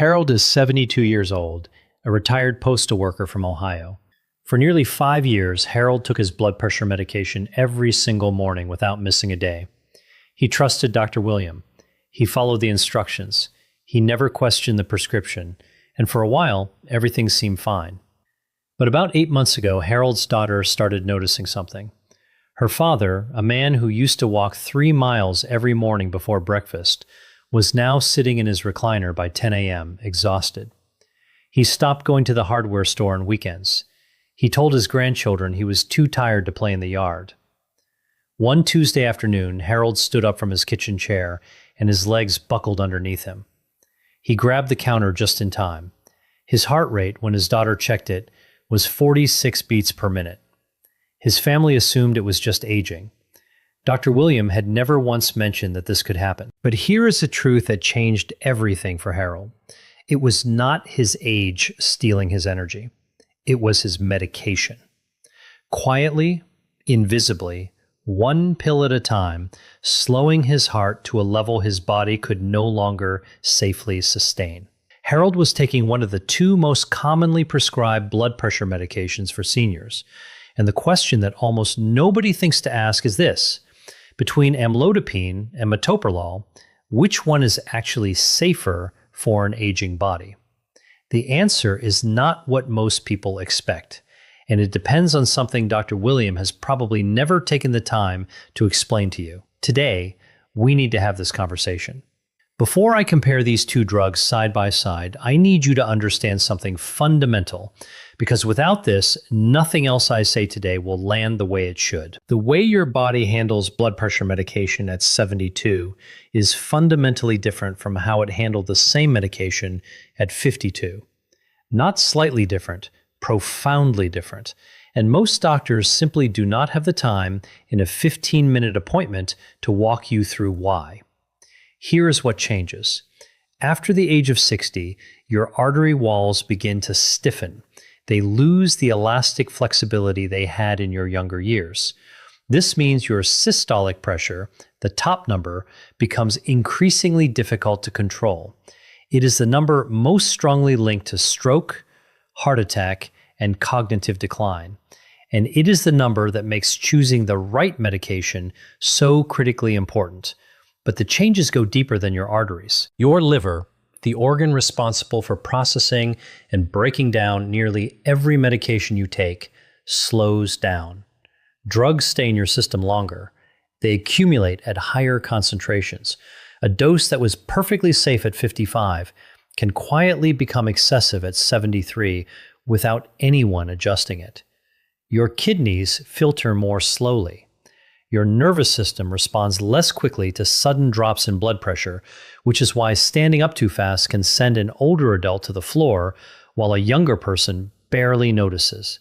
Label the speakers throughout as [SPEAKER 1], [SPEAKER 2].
[SPEAKER 1] Harold is 72 years old, a retired postal worker from Ohio. For nearly 5 years, Harold took his blood pressure medication every single morning without missing a day. He trusted Dr. William. He followed the instructions. He never questioned the prescription, and for a while, everything seemed fine. But about 8 months ago, Harold's daughter started noticing something. Her father, a man who used to walk 3 miles every morning before breakfast, was now sitting in his recliner by 10 a.m., exhausted. He stopped going to the hardware store on weekends. He told his grandchildren he was too tired to play in the yard. One Tuesday afternoon, Harold stood up from his kitchen chair and his legs buckled underneath him. He grabbed the counter just in time. His heart rate, when his daughter checked it, was 46 beats per minute. His family assumed it was just aging. Dr. William had never once mentioned that this could happen. But here is the truth that changed everything for Harold. It was not his age stealing his energy. It was his medication. Quietly, invisibly, one pill at a time, slowing his heart to a level his body could no longer safely sustain. Harold was taking one of the 2 most commonly prescribed blood pressure medications for seniors. And the question that almost nobody thinks to ask is this: between amlodipine and metoprolol, which one is actually safer for an aging body? The answer is not what most people expect, and it depends on something Dr. William has probably never taken the time to explain to you. Today, we need to have this conversation. Before I compare these 2 drugs side by side, I need you to understand something fundamental, because without this, nothing else I say today will land the way it should. The way your body handles blood pressure medication at 72 is fundamentally different from how it handled the same medication at 52. Not slightly different, profoundly different. And most doctors simply do not have the time in a 15-minute appointment to walk you through why. Here is what changes. After the age of 60, your artery walls begin to stiffen. They lose the elastic flexibility they had in your younger years. This means your systolic pressure, the top number, becomes increasingly difficult to control. It is the number most strongly linked to stroke, heart attack, and cognitive decline. And it is the number that makes choosing the right medication so critically important. But the changes go deeper than your arteries. Your liver, the organ responsible for processing and breaking down nearly every medication you take, slows down. Drugs stay in your system longer. They accumulate at higher concentrations. A dose that was perfectly safe at 55 can quietly become excessive at 73 without anyone adjusting it. Your kidneys filter more slowly. Your nervous system responds less quickly to sudden drops in blood pressure, which is why standing up too fast can send an older adult to the floor while a younger person barely notices.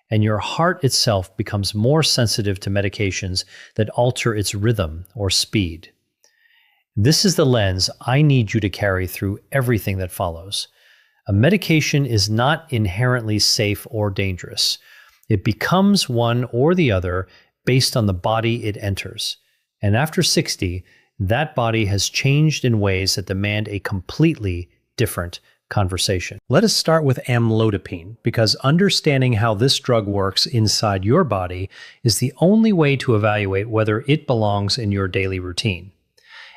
[SPEAKER 1] And your heart itself becomes more sensitive to medications that alter its rhythm or speed. This is the lens I need you to carry through everything that follows. A medication is not inherently safe or dangerous. It becomes one or the other based on the body it enters. And after 60, that body has changed in ways that demand a completely different conversation. Let us start with amlodipine, because understanding how this drug works inside your body is the only way to evaluate whether it belongs in your daily routine.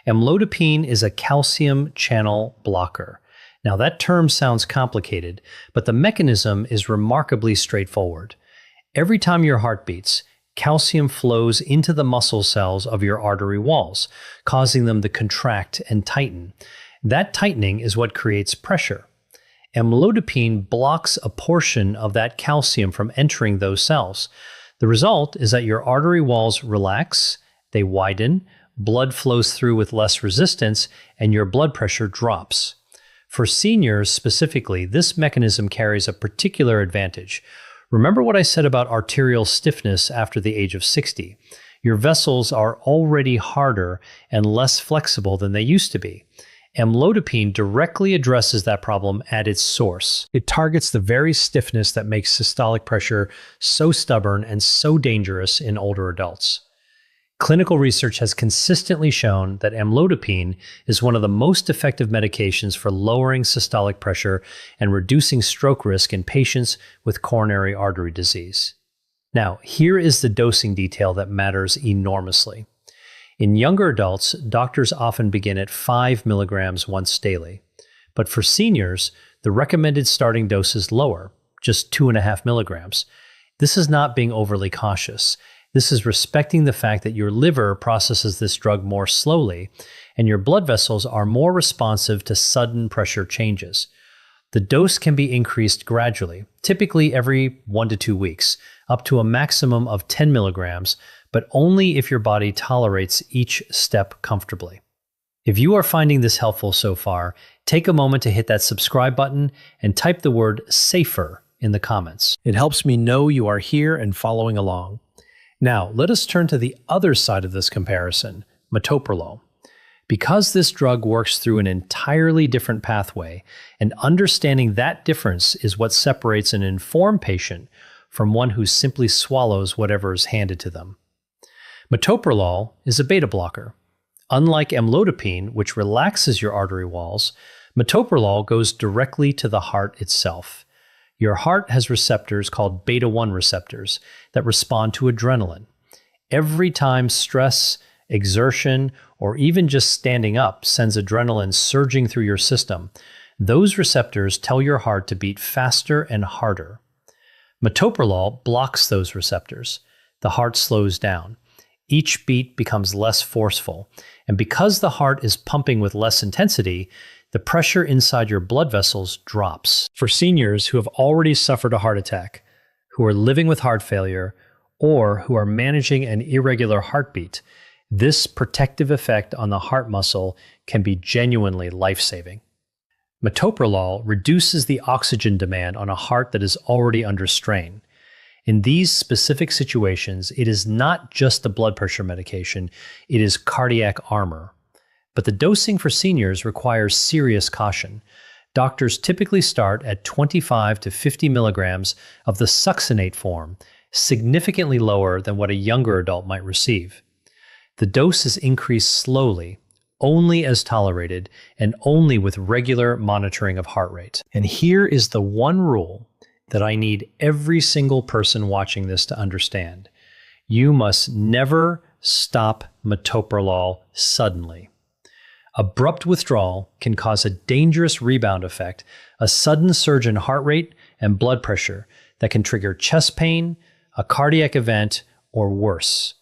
[SPEAKER 1] Amlodipine is a calcium channel blocker. Now that term sounds complicated, but the mechanism is remarkably straightforward. Every time your heart beats, calcium flows into the muscle cells of your artery walls, causing them to contract and tighten. That tightening is what creates pressure. Amlodipine blocks a portion of that calcium from entering those cells. The result is that your artery walls relax, they widen, blood flows through with less resistance, and your blood pressure drops. For seniors specifically, this mechanism carries a particular advantage. Remember what I said about arterial stiffness after the age of 60. Your vessels are already harder and less flexible than they used to be. Amlodipine directly addresses that problem at its source. It targets the very stiffness that makes systolic pressure so stubborn and so dangerous in older adults. Clinical research has consistently shown that amlodipine is one of the most effective medications for lowering systolic pressure and reducing stroke risk in patients with coronary artery disease. Now, here is the dosing detail that matters enormously. In younger adults, doctors often begin at 5 milligrams once daily. But for seniors, the recommended starting dose is lower, just 2.5 milligrams. This is not being overly cautious. This is respecting the fact that your liver processes this drug more slowly, and your blood vessels are more responsive to sudden pressure changes. The dose can be increased gradually, typically every 1 to 2 weeks, up to a maximum of 10 milligrams, but only if your body tolerates each step comfortably. If you are finding this helpful so far, take a moment to hit that subscribe button and type the word SAFER in the comments. It helps me know you are here and following along. Now, let us turn to the other side of this comparison, metoprolol. Because this drug works through an entirely different pathway, and understanding that difference is what separates an informed patient from one who simply swallows whatever is handed to them. Metoprolol is a beta blocker. Unlike amlodipine, which relaxes your artery walls, metoprolol goes directly to the heart itself. Your heart has receptors called beta-1 receptors that respond to adrenaline. Every time stress, exertion, or even just standing up sends adrenaline surging through your system, those receptors tell your heart to beat faster and harder. Metoprolol blocks those receptors. The heart slows down. Each beat becomes less forceful, and because the heart is pumping with less intensity, the pressure inside your blood vessels drops. For seniors who have already suffered a heart attack, who are living with heart failure, or who are managing an irregular heartbeat, this protective effect on the heart muscle can be genuinely life-saving. Metoprolol reduces the oxygen demand on a heart that is already under strain. In these specific situations, it is not just a blood pressure medication, it is cardiac armor. But the dosing for seniors requires serious caution. Doctors typically start at 25 to 50 milligrams of the succinate form, significantly lower than what a younger adult might receive. The dose is increased slowly, only as tolerated, and only with regular monitoring of heart rate. And here is the one rule that I need every single person watching this to understand. You must never stop metoprolol suddenly. Abrupt withdrawal can cause a dangerous rebound effect, a sudden surge in heart rate and blood pressure that can trigger chest pain, a cardiac event, or worse.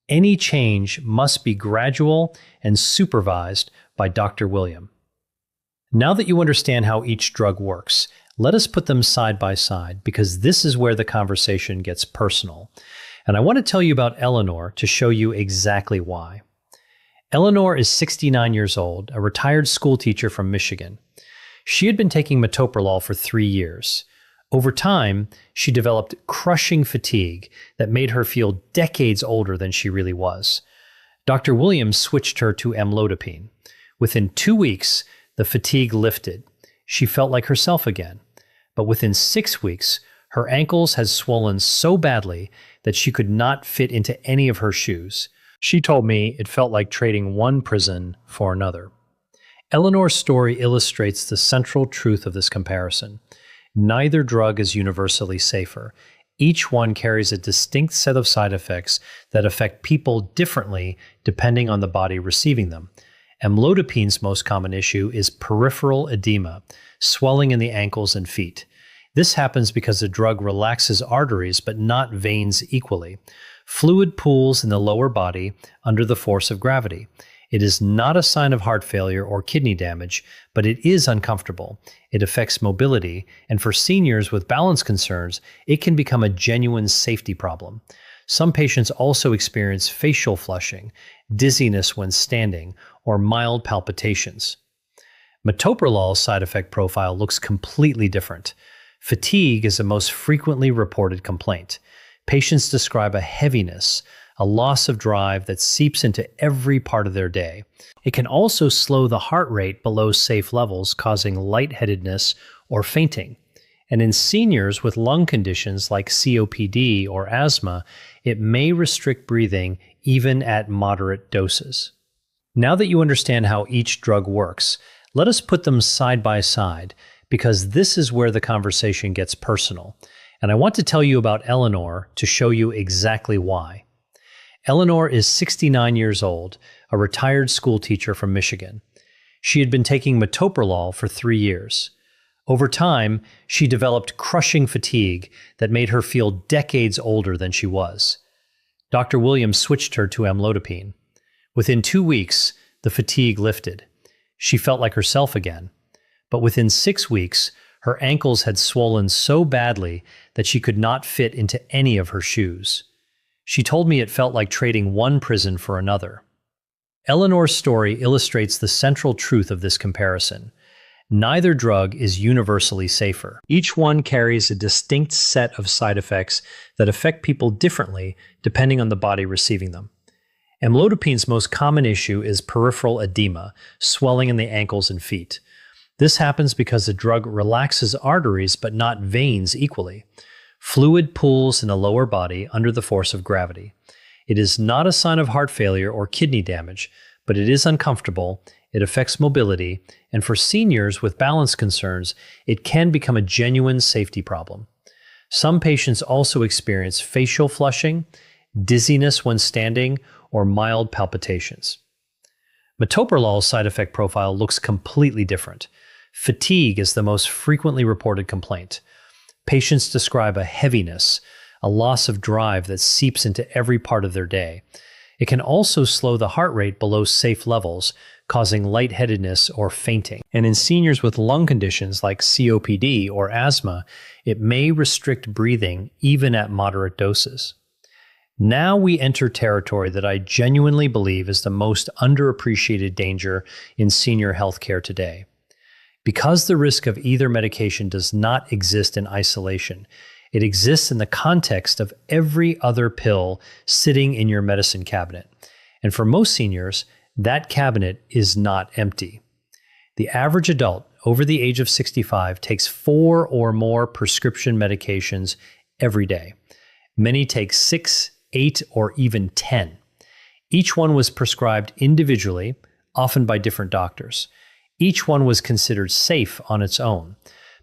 [SPEAKER 1] Any change must be gradual and supervised by Dr. William. Now that you understand how each drug works, let us put them side by side because this is where the conversation gets personal. And I want to tell you about Eleanor to show you exactly why. Eleanor is 69 years old, a retired school teacher from Michigan. She had been taking metoprolol for 3 years. Over time, she developed crushing fatigue that made her feel decades older than she really was. Dr. Williams switched her to amlodipine. Within 2 weeks, the fatigue lifted. She felt like herself again. But within 6 weeks, her ankles had swollen so badly that she could not fit into any of her shoes. She told me it felt like trading one prison for another. Eleanor's story illustrates the central truth of this comparison. Neither drug is universally safer. Each one carries a distinct set of side effects that affect people differently depending on the body receiving them. Amlodipine's most common issue is peripheral edema, swelling in the ankles and feet. This happens because the drug relaxes arteries but not veins equally. Fluid pools in the lower body under the force of gravity. It is not a sign of heart failure or kidney damage, but it is uncomfortable. It affects mobility, and for seniors with balance concerns, it can become a genuine safety problem. Some patients also experience facial flushing, dizziness when standing, or mild palpitations. Metoprolol's side effect profile looks completely different. Fatigue is the most frequently reported complaint. Patients describe a heaviness, a loss of drive that seeps into every part of their day. It can also slow the heart rate below safe levels, causing lightheadedness or fainting. And in seniors with lung conditions like COPD or asthma, it may restrict breathing even at moderate doses. Now that you understand how each drug works, let us put them side by side, because this is where the conversation gets personal. And I want to tell you about Eleanor to show you exactly why. Eleanor is 69 years old, a retired school teacher from Michigan. She had been taking Metoprolol for 3 years. Over time, she developed crushing fatigue that made her feel decades older than she was. Dr. Williams switched her to Amlodipine. Within 2 weeks, the fatigue lifted. She felt like herself again. But within 6 weeks, her ankles had swollen so badly that she could not fit into any of her shoes. She told me it felt like trading one prison for another. Eleanor's story illustrates the central truth of this comparison. Neither drug is universally safer. Each one carries a distinct set of side effects that affect people differently depending on the body receiving them. Amlodipine's most common issue is peripheral edema, swelling in the ankles and feet. This happens because the drug relaxes arteries but not veins equally. Fluid pools in the lower body under the force of gravity. It is not a sign of heart failure or kidney damage, but it is uncomfortable, it affects mobility, and for seniors with balance concerns, it can become a genuine safety problem. Some patients also experience facial flushing, dizziness when standing, or mild palpitations. Metoprolol's side effect profile looks completely different. Fatigue is the most frequently reported complaint. Patients describe a heaviness, a loss of drive that seeps into every part of their day. It can also slow the heart rate below safe levels, causing lightheadedness or fainting. And in seniors with lung conditions like COPD or asthma, it may restrict breathing even at moderate doses. Now we enter territory that I genuinely believe is the most underappreciated danger in senior healthcare today. Because the risk of either medication does not exist in isolation, it exists in the context of every other pill sitting in your medicine cabinet. And for most seniors, that cabinet is not empty. The average adult over the age of 65 takes 4 or more prescription medications every day. Many take 6, 8, or even 10. Each one was prescribed individually, often by different doctors. Each one was considered safe on its own.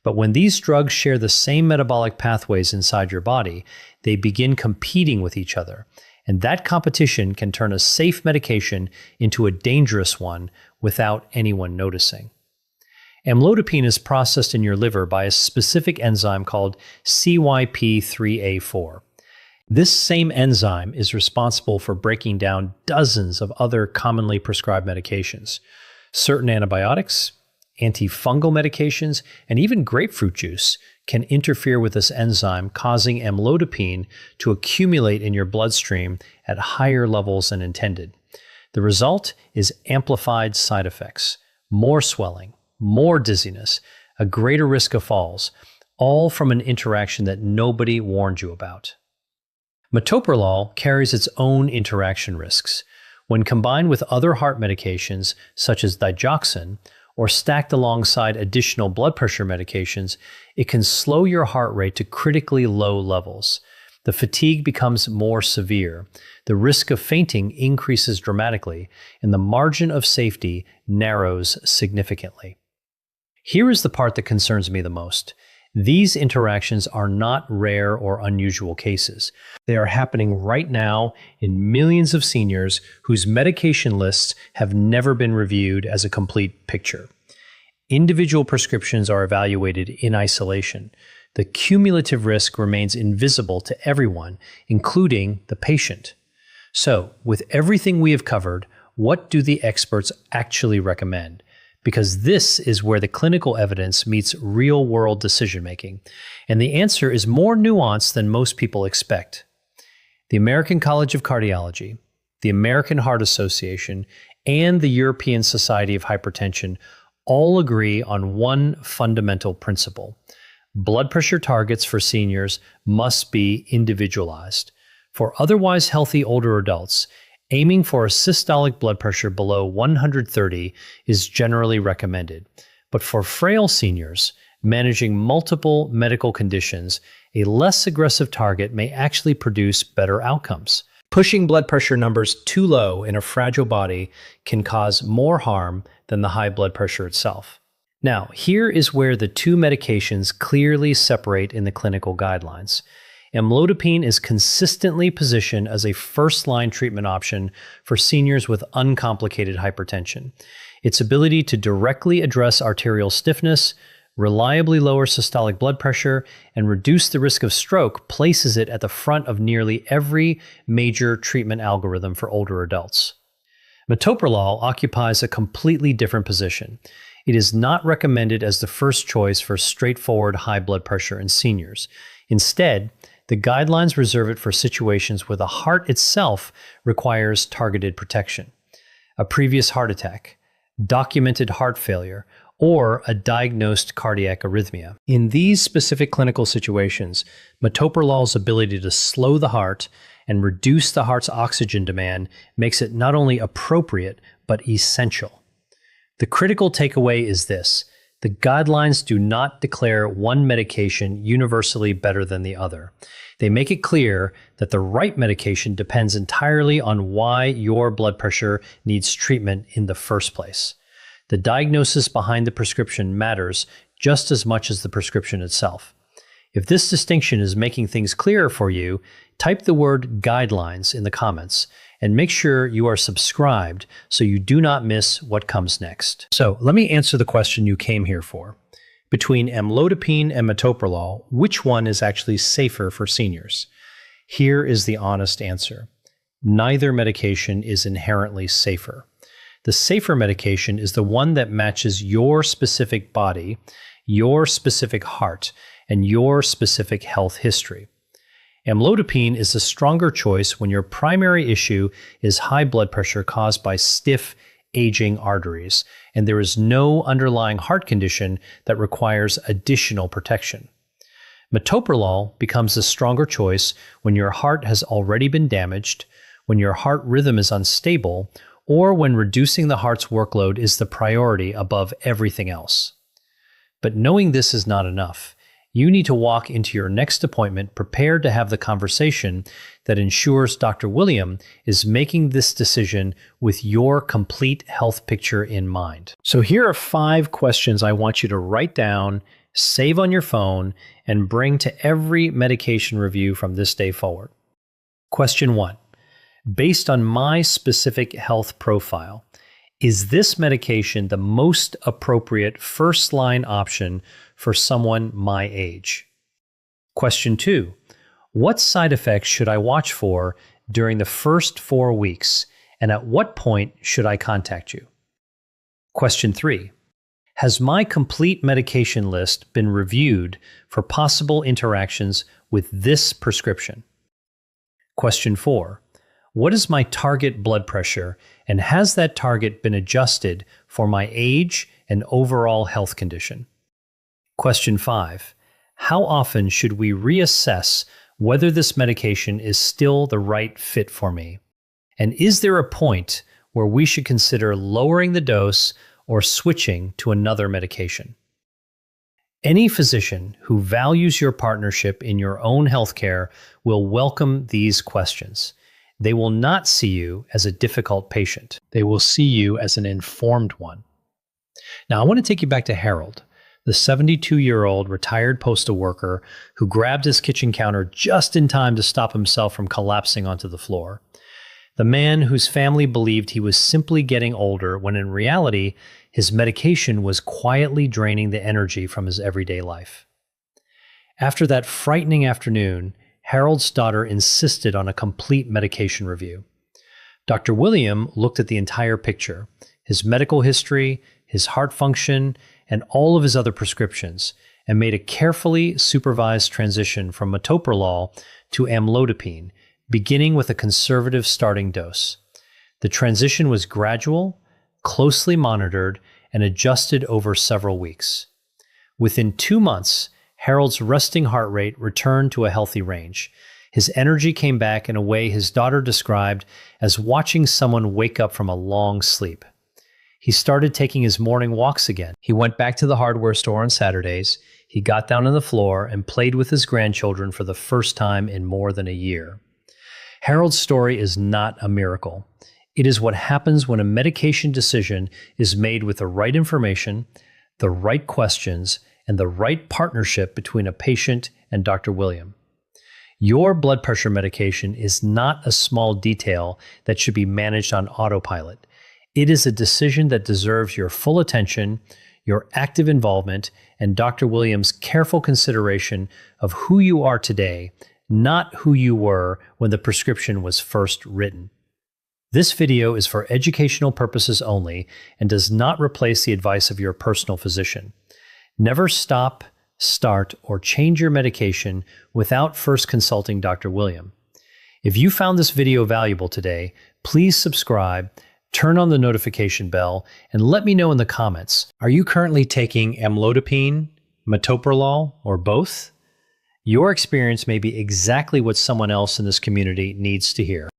[SPEAKER 1] But when these drugs share the same metabolic pathways inside your body, they begin competing with each other. And that competition can turn a safe medication into a dangerous one without anyone noticing. Amlodipine is processed in your liver by a specific enzyme called CYP3A4. This same enzyme is responsible for breaking down dozens of other commonly prescribed medications. Certain antibiotics, antifungal medications, and even grapefruit juice can interfere with this enzyme, causing amlodipine to accumulate in your bloodstream at higher levels than intended. The result is amplified side effects, more swelling, more dizziness, a greater risk of falls, all from an interaction that nobody warned you about. Metoprolol carries its own interaction risks. When combined with other heart medications, such as digoxin, or stacked alongside additional blood pressure medications, it can slow your heart rate to critically low levels. The fatigue becomes more severe, the risk of fainting increases dramatically, and the margin of safety narrows significantly. Here is the part that concerns me the most. These interactions are not rare or unusual cases. They are happening right now in millions of seniors whose medication lists have never been reviewed as a complete picture. Individual prescriptions are evaluated in isolation. The cumulative risk remains invisible to everyone, including the patient. So, with everything we have covered, what do the experts actually recommend? Because this is where the clinical evidence meets real-world decision-making, and the answer is more nuanced than most people expect. The American College of Cardiology, the American Heart Association, and the European Society of Hypertension all agree on one fundamental principle. Blood pressure targets for seniors must be individualized. For otherwise healthy older adults, aiming for a systolic blood pressure below 130 is generally recommended. But for frail seniors, managing multiple medical conditions, a less aggressive target may actually produce better outcomes. Pushing blood pressure numbers too low in a fragile body can cause more harm than the high blood pressure itself. Now, here is where the two medications clearly separate in the clinical guidelines. Amlodipine is consistently positioned as a first-line treatment option for seniors with uncomplicated hypertension. Its ability to directly address arterial stiffness, reliably lower systolic blood pressure, and reduce the risk of stroke places it at the front of nearly every major treatment algorithm for older adults. Metoprolol occupies a completely different position. It is not recommended as the first choice for straightforward high blood pressure in seniors. Instead, the guidelines reserve it for situations where the heart itself requires targeted protection. A previous heart attack, documented heart failure, or a diagnosed cardiac arrhythmia. In these specific clinical situations, metoprolol's ability to slow the heart and reduce the heart's oxygen demand makes it not only appropriate, but essential. The critical takeaway is this: the guidelines do not declare one medication universally better than the other. They make it clear that the right medication depends entirely on why your blood pressure needs treatment in the first place. The diagnosis behind the prescription matters just as much as the prescription itself. If this distinction is making things clearer for you, type the word guidelines in the comments and make sure you are subscribed so you do not miss what comes next. So let me answer the question you came here for. Between amlodipine and metoprolol, which one is actually safer for seniors? Here is the honest answer. Neither medication is inherently safer. The safer medication is the one that matches your specific body, your specific heart, and your specific health history. Amlodipine is a stronger choice when your primary issue is high blood pressure caused by stiff, aging arteries, and there is no underlying heart condition that requires additional protection. Metoprolol becomes a stronger choice when your heart has already been damaged, when your heart rhythm is unstable, or when reducing the heart's workload is the priority above everything else. But knowing this is not enough. You need to walk into your next appointment prepared to have the conversation that ensures Dr. William is making this decision with your complete health picture in mind. So here are 5 questions I want you to write down, save on your phone, and bring to every medication review from this day forward. Question 1. Based on my specific health profile, is this medication the most appropriate first-line option for someone my age? Question 2. What side effects should I watch for during the first 4 weeks, and at what point should I contact you? Question 3. Has my complete medication list been reviewed for possible interactions with this prescription? Question 4. What is my target blood pressure, and has that target been adjusted for my age and overall health condition? Question 5. How often should we reassess whether this medication is still the right fit for me? And is there a point where we should consider lowering the dose or switching to another medication? Any physician who values your partnership in your own healthcare will welcome these questions. They will not see you as a difficult patient. They will see you as an informed one. Now, I want to take you back to Harold, the 72-year-old retired postal worker who grabbed his kitchen counter just in time to stop himself from collapsing onto the floor. The man whose family believed he was simply getting older when in reality, his medication was quietly draining the energy from his everyday life. After that frightening afternoon, Harold's daughter insisted on a complete medication review. Dr. William looked at the entire picture, his medical history, his heart function, and all of his other prescriptions, and made a carefully supervised transition from metoprolol to amlodipine, beginning with a conservative starting dose. The transition was gradual, closely monitored, and adjusted over several weeks. Within 2 months, Harold's resting heart rate returned to a healthy range. His energy came back in a way his daughter described as watching someone wake up from a long sleep. He started taking his morning walks again. He went back to the hardware store on Saturdays. He got down on the floor and played with his grandchildren for the first time in more than a year. Harold's story is not a miracle. It is what happens when a medication decision is made with the right information, the right questions, and the right partnership between a patient and Dr. William. Your blood pressure medication is not a small detail that should be managed on autopilot. It is a decision that deserves your full attention, your active involvement, and Dr. Williams' careful consideration of who you are today, not who you were when the prescription was first written. This video is for educational purposes only and does not replace the advice of your personal physician. Never stop, start, or change your medication without first consulting Dr. William. If you found this video valuable today, please subscribe, turn on the notification bell, and let me know in the comments. Are you currently taking Amlodipine, Metoprolol, or both? Your experience may be exactly what someone else in this community needs to hear.